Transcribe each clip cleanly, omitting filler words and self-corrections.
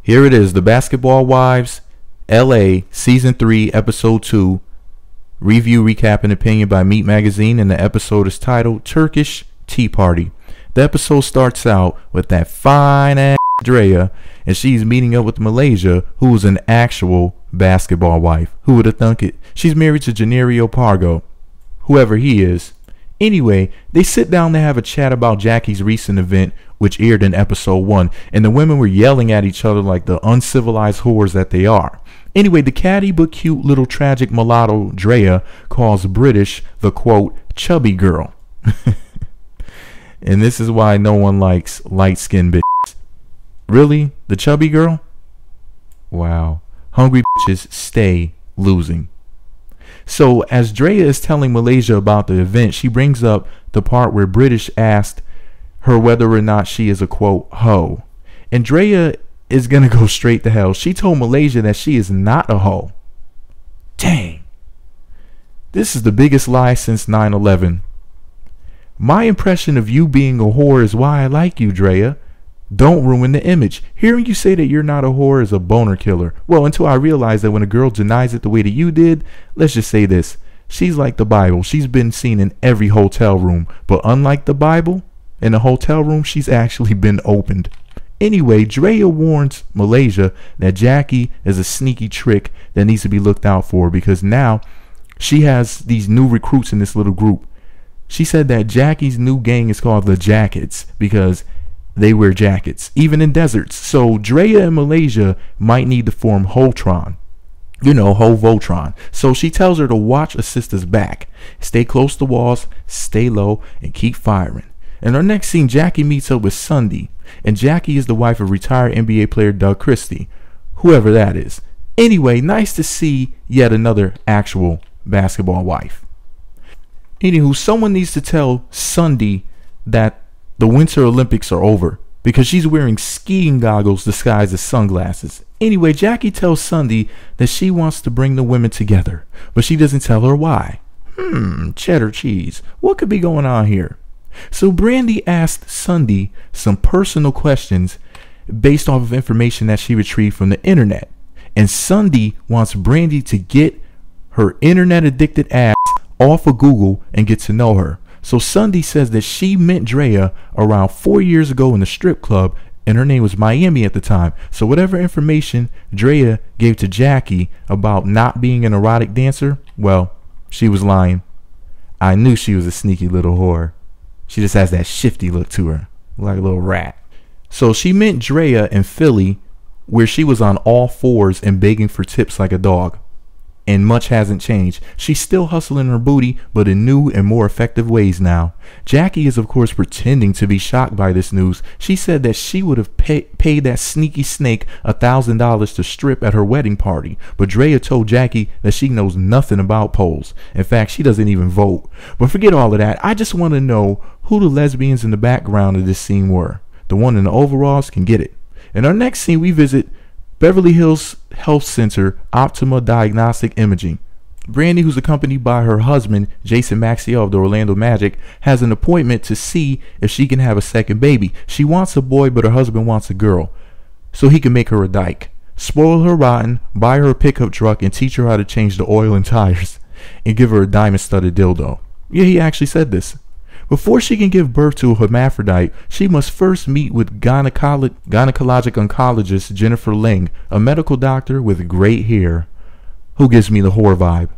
Here it is, The Basketball Wives, LA, Season 3, Episode 2. Review, recap, and opinion by Meat Magazine, and the episode is titled Turkish Tea Party. The episode starts out with that fine-ass Draya, and she's meeting up with Malaysia, who is an actual basketball wife. Who would have thunk it? She's married to Generio Pargo, whoever he is. Anyway, they sit down to have a chat about Jackie's recent event, which aired in episode 1, and the women were yelling at each other like the uncivilized whores that they are. Anyway, the catty but cute little tragic mulatto Draya calls British the, quote, chubby girl. And this is why no one likes light-skinned bitches. Really? The chubby girl? Wow. Hungry bitches stay losing. So as Draya is telling Malaysia about the event, she brings up the part where British asked her whether or not she is a, quote, hoe. And Draya is going to go straight to hell. She told Malaysia that she is not a hoe. Dang. This is the biggest lie since 9/11. My impression of you being a whore is why I like you, Draya. Don't ruin the image. Hearing you say that you're not a whore is a boner killer. Well, until I realize that when a girl denies it the way that you did, let's just say this. She's like the Bible. She's been seen in every hotel room. But unlike the Bible, in a hotel room, she's actually been opened. Anyway, Draya warns Malaysia that Jackie is a sneaky trick that needs to be looked out for, because now she has these new recruits in this little group. She said that Jackie's new gang is called the Jackets because they wear jackets, even in deserts. So Draya and Malaysia might need to form Holtron. You know, Ho-Voltron. So she tells her to watch a sister's back. Stay close to walls, stay low, and keep firing. In our next scene, Jackie meets up with Sundy. And Jackie is the wife of retired NBA player Doug Christie. Whoever that is. Anyway, nice to see yet another actual basketball wife. Anywho, someone needs to tell Sundy that the Winter Olympics are over, because she's wearing skiing goggles disguised as sunglasses. Anyway, Jackie tells Sundy that she wants to bring the women together, but she doesn't tell her why. Cheddar cheese. What could be going on here? So Brandi asked Sundy some personal questions based off of information that she retrieved from the internet. And Sundy wants Brandi to get her internet addicted ass off of Google and get to know her. So Sundy says that she met Draya around 4 years ago in the strip club, and her name was Miami at the time. So whatever information Draya gave to Jackie about not being an erotic dancer, well, she was lying. I knew she was a sneaky little whore. She just has that shifty look to her, like a little rat. So she met Draya in Philly, where she was on all fours and begging for tips like a dog. And much hasn't changed. She's still hustling her booty, but in new and more effective ways now. Jackie is of course pretending to be shocked by this news. She said that she would have paid that sneaky snake $1,000 to strip at her wedding party. But Draya told Jackie that she knows nothing about polls. In fact, she doesn't even vote. But forget all of that. I just want to know who the lesbians in the background of this scene were. The one in the overalls can get it. In our next scene, we visit Beverly Hills Health Center Optima Diagnostic Imaging. Brandi, who's accompanied by her husband, Jason Maxiell of the Orlando Magic, has an appointment to see if she can have a second baby. She wants a boy, but her husband wants a girl, so he can make her a dyke, spoil her rotten, buy her a pickup truck, and teach her how to change the oil and tires, and give her a diamond-studded dildo. Yeah, he actually said this. Before she can give birth to a hermaphrodite, she must first meet with gynecologic oncologist Jennifer Ling, a medical doctor with great hair, who gives me the whore vibe.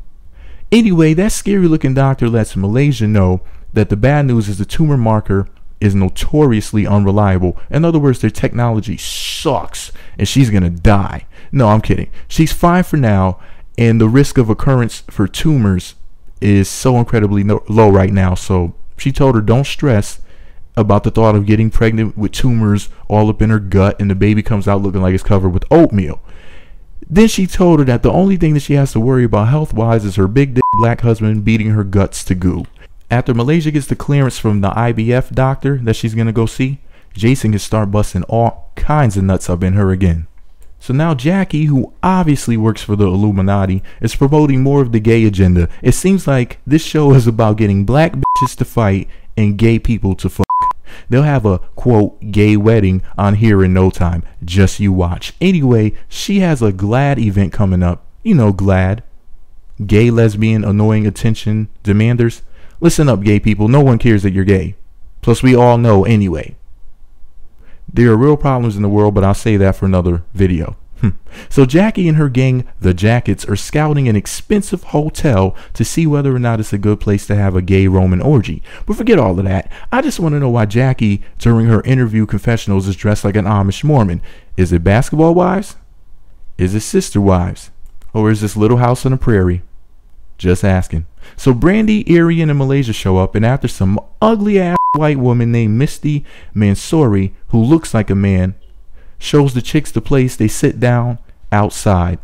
Anyway, that scary looking doctor lets Malaysia know that the bad news is the tumor marker is notoriously unreliable. In other words, their technology sucks and she's gonna die. No, I'm kidding. She's fine for now, and the risk of occurrence for tumors is so incredibly low right now. So she told her don't stress about the thought of getting pregnant with tumors all up in her gut and the baby comes out looking like it's covered with oatmeal. Then she told her that the only thing that she has to worry about health-wise is her big dick black husband beating her guts to goo. After Malaysia gets the clearance from the IVF doctor that she's going to go see, Jason can start busting all kinds of nuts up in her again. So now Jackie, who obviously works for the Illuminati, is promoting more of the gay agenda. It seems like this show is about getting black bitches to fight and gay people to fuck. They'll have a, quote, gay wedding on here in no time. Just you watch. Anyway, she has a GLAD event coming up. You know GLAD. Gay, lesbian, annoying attention demanders. Listen up, gay people. No one cares that you're gay. Plus, we all know anyway. There are real problems in the world, but I'll say that for another video. So Jackie and her gang, the Jackets, are scouting an expensive hotel to see whether or not it's a good place to have a gay Roman orgy. But forget all of that. I just want to know why Jackie, during her interview confessionals, is dressed like an Amish Mormon. Is it Basketball Wives? Is it Sister Wives? Or is this Little House on the Prairie? Just asking. So Brandi, Arian, and Malaysia show up, and after some ugly ass white woman named Misty Mansouri, who looks like a man, shows the chicks the place, they sit down outside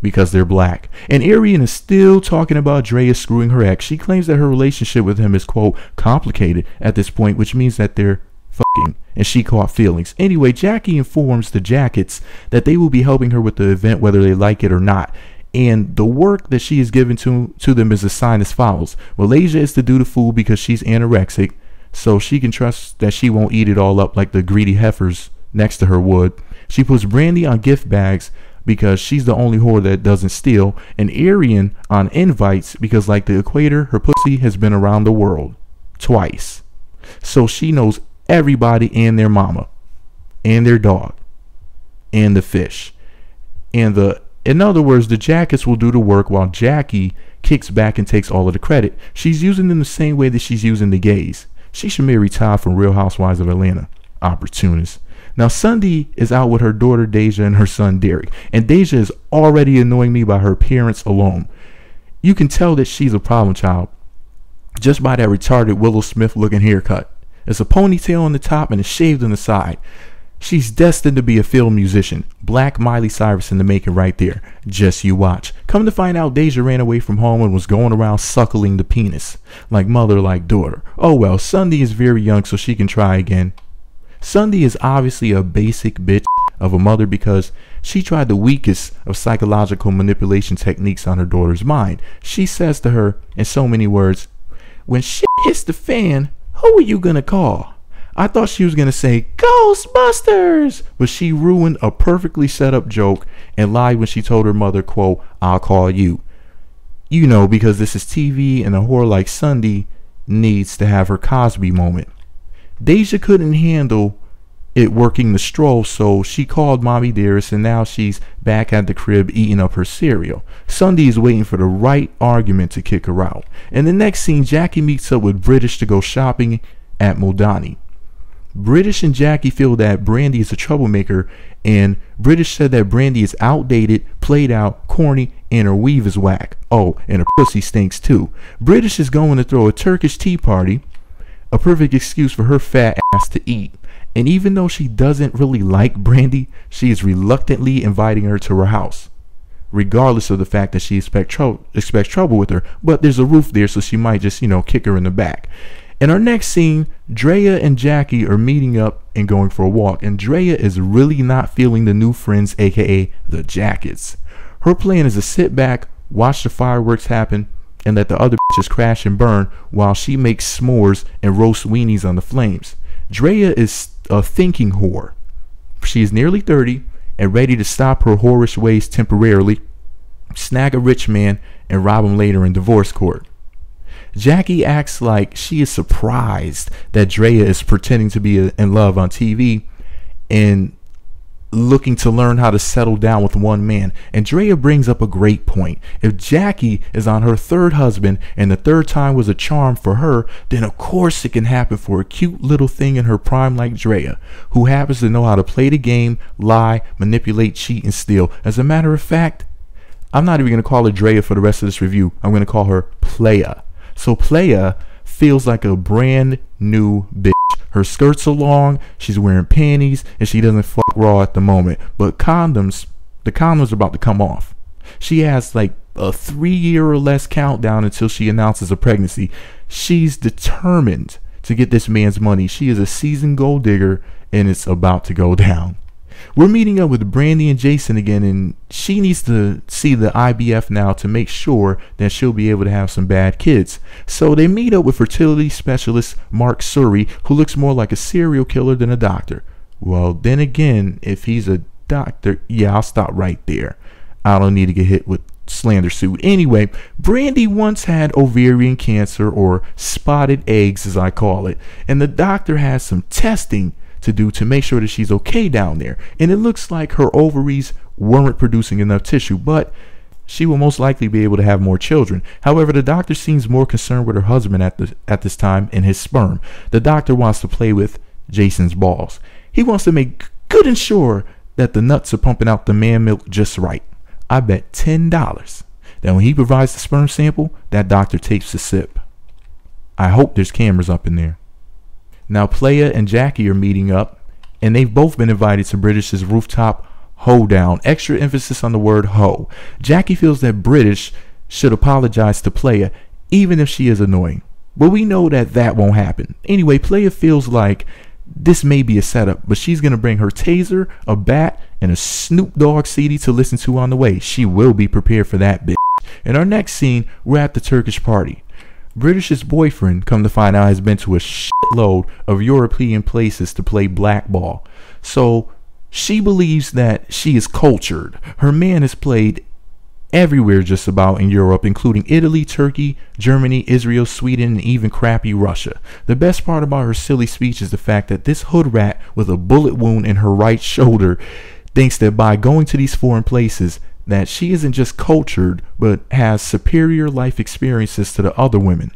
because they're black. And Arian is still talking about Draya screwing her ex. She claims that her relationship with him is, quote, complicated at this point, which means that they're fucking, and she caught feelings. Anyway, Jackie informs the Jackets that they will be helping her with the event whether they like it or not. And the work that she is given to them is assigned as follows. Malaysia is to do the food because she's anorexic, so she can trust that she won't eat it all up like the greedy heifers next to her would. She puts Brandi on gift bags because she's the only whore that doesn't steal, and Arian on invites because, like the equator, her pussy has been around the world twice. So she knows everybody and their mama and their dog and the fish. In other words, the Jackets will do the work while Jackie kicks back and takes all of the credit. She's using them the same way that she's using the gays. She should marry Todd from Real Housewives of Atlanta. Opportunist. Now, Sundy is out with her daughter Deja and her son Derek, and Deja is already annoying me by her appearance alone. You can tell that she's a problem child just by that retarded Willow Smith looking haircut. It's a ponytail on the top and it's shaved on the side. She's destined to be a film musician. Black Miley Cyrus in the making right there. Just you watch. Come to find out, Deja ran away from home and was going around suckling the penis. Like mother, like daughter. Oh well, Sundy is very young so she can try again. Sundy is obviously a basic bitch of a mother because she tried the weakest of psychological manipulation techniques on her daughter's mind. She says to her in so many words, when shit hits the fan, who are you gonna call? I thought she was gonna say Ghostbusters, but she ruined a perfectly set up joke and lied when she told her mother, quote, I'll call you. You know, because this is TV and a whore like Sundy needs to have her Cosby moment. Deja couldn't handle it working the stroll, so she called Mommy Dearest, and now she's back at the crib eating up her cereal. Sundy is waiting for the right argument to kick her out. In the next scene, Jackie meets up with British to go shopping at Modani. British and Jackie feel that Brandi is a troublemaker, and British said that Brandi is outdated, played out, corny, and her weave is whack. Oh, and her pussy stinks too. British is going to throw a Turkish tea party, a perfect excuse for her fat ass to eat. And even though she doesn't really like Brandi, she is reluctantly inviting her to her house, regardless of the fact that she expects trouble with her. But there's a roof there, so she might just, kick her in the back. In our next scene, Draya and Jackie are meeting up and going for a walk, and Draya is really not feeling the new friends, aka the Jackets. Her plan is to sit back, watch the fireworks happen, and let the other bitches crash and burn while she makes s'mores and roast weenies on the flames. Draya is a thinking whore. She is nearly 30 and ready to stop her whorish ways temporarily, snag a rich man, and rob him later in divorce court. Jackie acts like she is surprised that Draya is pretending to be in love on TV and looking to learn how to settle down with one man. And Draya brings up a great point. If Jackie is on her third husband and the third time was a charm for her, then of course it can happen for a cute little thing in her prime like Draya, who happens to know how to play the game, lie, manipulate, cheat, and steal. As a matter of fact, I'm not even going to call her Draya for the rest of this review. I'm going to call her Playa. So Playa feels like a brand new bitch. Her skirts are long, she's wearing panties, and she doesn't fuck raw at the moment. But the condoms are about to come off. She has like a 3-year or less countdown until she announces a pregnancy. She's determined to get this man's money. She is a seasoned gold digger, and it's about to go down. We're meeting up with Brandi and Jason again, and she needs to see the IVF now to make sure that she'll be able to have some bad kids. So they meet up with fertility specialist Mark Suri, who looks more like a serial killer than a doctor. Well, then again, if he's a doctor, yeah, I'll stop right there. I don't need to get hit with slander suit. Anyway, Brandi once had ovarian cancer, or spotted eggs as I call it, and the doctor has some testing to do to make sure that she's okay down there, and it looks like her ovaries weren't producing enough tissue, but she will most likely be able to have more children. However, the doctor seems more concerned with her husband at this time and his sperm. The doctor wants to play with Jason's balls. He wants to make good and sure that the nuts are pumping out the man milk just right. I bet $10 that when he provides the sperm sample, that doctor takes a sip. I hope there's cameras up in there. Now, Playa and Jackie are meeting up, and they've both been invited to British's rooftop hoedown. Extra emphasis on the word hoe. Jackie feels that British should apologize to Playa, even if she is annoying. But we know that that won't happen. Anyway, Playa feels like this may be a setup, but she's going to bring her taser, a bat, and a Snoop Dogg CD to listen to on the way. She will be prepared for that, bitch. In our next scene, we're at the Turkish party. British's boyfriend, come to find out, has been to a shitload of European places to play blackball. So she believes that she is cultured. Her man has played everywhere just about in Europe, including Italy, Turkey, Germany, Israel, Sweden, and even crappy Russia. The best part about her silly speech is the fact that this hood rat with a bullet wound in her right shoulder thinks that by going to these foreign places that she isn't just cultured, but has superior life experiences to the other women.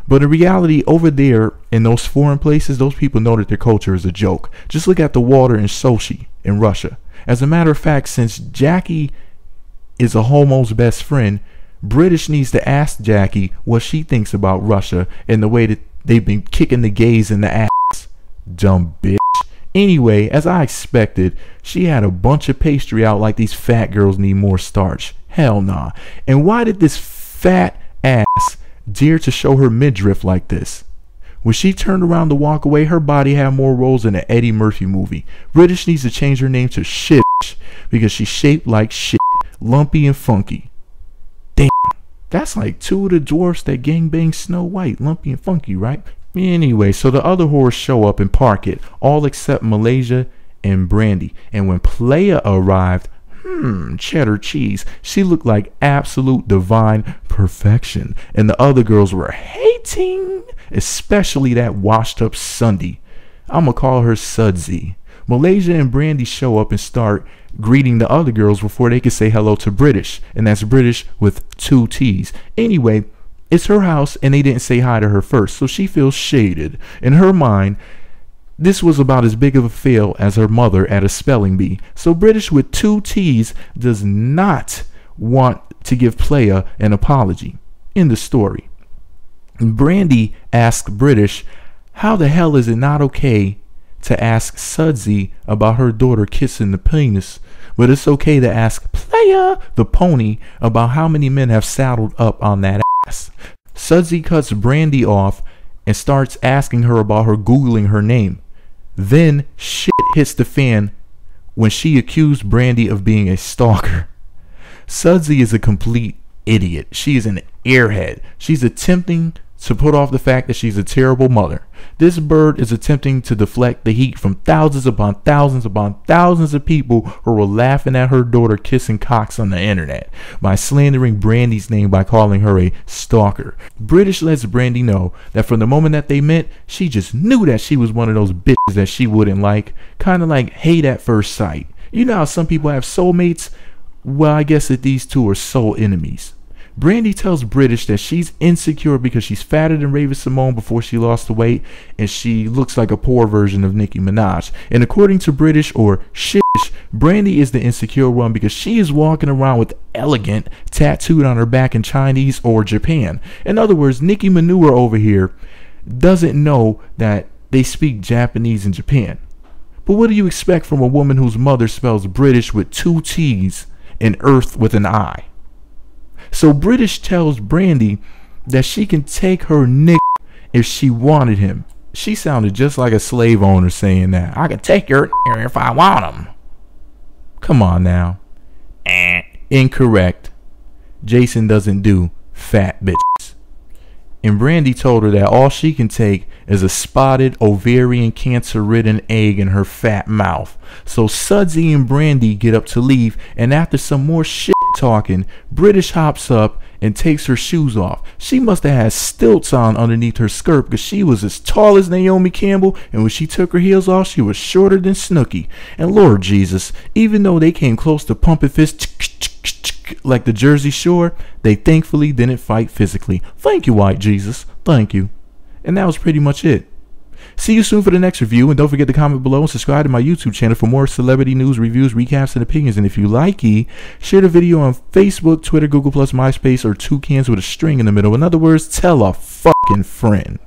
But in reality, over there in those foreign places, those people know that their culture is a joke. Just look at the water in Sochi in Russia. As a matter of fact, since Jackie is a homo's best friend, British needs to ask Jackie what she thinks about Russia and the way that they've been kicking the gays in the ass. Dumb bitch. Anyway, as I expected, she had a bunch of pastry out like these fat girls need more starch. Hell nah. And why did this fat ass dare to show her midriff like this? When she turned around to walk away, her body had more rolls than an Eddie Murphy movie. British needs to change her name to Shit because she's shaped like shit, lumpy and funky. Damn, that's like two of the dwarfs that gangbang Snow White, lumpy and funky, right? Anyway, so the other whores show up and park it, all except Malaysia and Brandi. And when Playa arrived, cheddar cheese, she looked like absolute divine perfection. And the other girls were hating, especially that washed up Sundy. I'ma call her Sudsy. Malaysia and Brandi show up and start greeting the other girls before they could say hello to British. And that's British with 2 T's. Anyway, it's her house and they didn't say hi to her first, so she feels shaded. In her mind, this was about as big of a fail as her mother at a spelling bee. So British with 2 T's does not want to give Playa an apology. In the story, Brandi asks British, how the hell is it not okay to ask Sudsy about her daughter kissing the penis, but it's okay to ask Playa, the pony, about how many men have saddled up on that ass? Sudsy cuts Brandi off and starts asking her about her Googling her name. Then shit hits the fan when she accused Brandi of being a stalker. Sudsy is a complete idiot. She is an airhead. She's attempting to put off the fact that she's a terrible mother. This bird is attempting to deflect the heat from thousands upon thousands upon thousands of people who were laughing at her daughter kissing cocks on the internet by slandering Brandi's name by calling her a stalker. British lets Brandi know that from the moment that they met, she just knew that she was one of those bitches that she wouldn't like. Kind of like hate at first sight. You know how some people have soulmates? Well, I guess that these two are soul enemies. Brandi tells British that she's insecure because she's fatter than Raven-Symoné before she lost the weight, and she looks like a poor version of Nicki Minaj. And according to British, or Shish, Brandi is the insecure one because she is walking around with elegant tattooed on her back in Chinese or Japan. In other words, Nicki Manure over here doesn't know that they speak Japanese in Japan. But what do you expect from a woman whose mother spells British with 2 T's and Earth with an I? So British tells Brandi that she can take her nigga if she wanted him. She sounded just like a slave owner saying that. I can take your nigga if I want him. Come on now. Incorrect. Jason doesn't do fat bitches. And Brandi told her that all she can take is a spotted ovarian cancer ridden egg in her fat mouth. So Sudsy and Brandi get up to leave, and after some more shit talking, British hops up and takes her shoes off. She must have had stilts on underneath her skirt because she was as tall as Naomi Campbell, and when she took her heels off, she was shorter than Snooki. And Lord Jesus, even though they came close to pumping fists like the Jersey Shore, they thankfully didn't fight physically. Thank you, White Jesus. Thank you. And that was pretty much it. See you soon for the next review, and don't forget to comment below and subscribe to my YouTube channel for more celebrity news, reviews, recaps, and opinions. And if you like it, share the video on Facebook, Twitter, Google+, MySpace, or toucans with a string in the middle. In other words, tell a fucking friend.